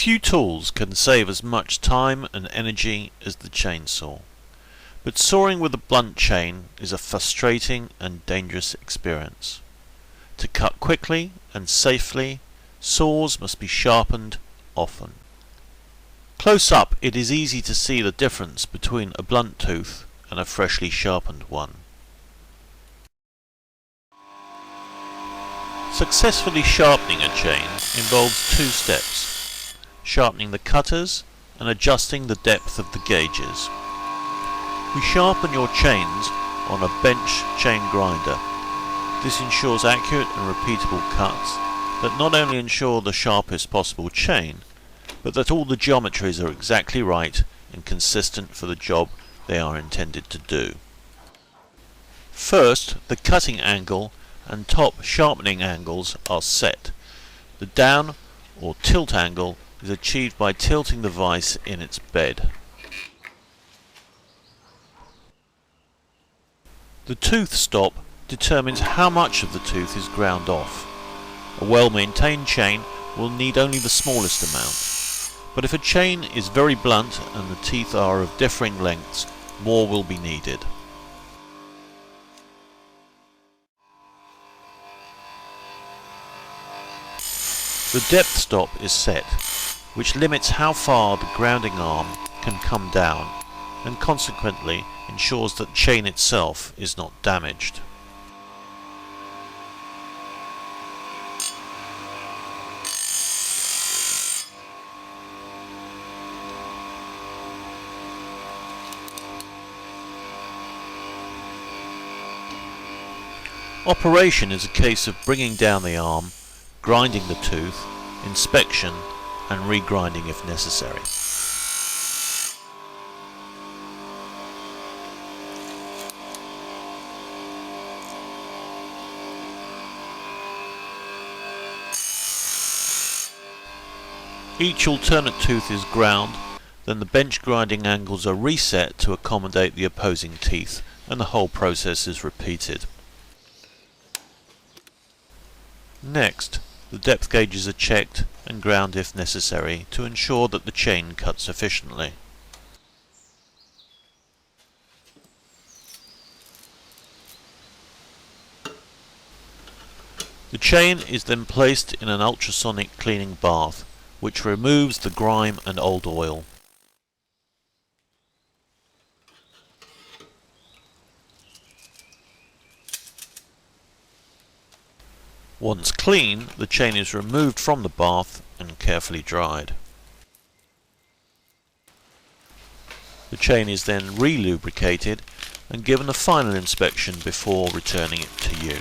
Few tools can save as much time and energy as the chainsaw, but sawing with a blunt chain is a frustrating and dangerous experience. To cut quickly and safely, saws must be sharpened often. Close up, it is easy to see the difference between a blunt tooth and a freshly sharpened one. Successfully sharpening a chain involves two steps: sharpening the cutters and adjusting the depth of the gauges. We sharpen your chains on a bench chain grinder. This ensures accurate and repeatable cuts that not only ensure the sharpest possible chain, but that all the geometries are exactly right and consistent for the job they are intended to do. First, the cutting angle and top sharpening angles are set. The down or tilt angle is achieved by tilting the vise in its bed. The tooth stop determines how much of the tooth is ground off. A well-maintained chain will need only the smallest amount, but if a chain is very blunt and the teeth are of differing lengths, more will be needed. The depth stop is set, which limits how far the grounding arm can come down and consequently ensures that the chain itself is not damaged. Operation is a case of bringing down the arm, grinding the tooth, inspection and regrinding if necessary. Each alternate tooth is ground, then the bench grinding angles are reset to accommodate the opposing teeth, and the whole process is repeated. Next, the depth gauges are checked and ground if necessary to ensure that the chain cuts efficiently. The chain is then placed in an ultrasonic cleaning bath, which removes the grime and old oil. Once clean, the chain is removed from the bath and carefully dried. The chain is then re-lubricated and given a final inspection before returning it to you.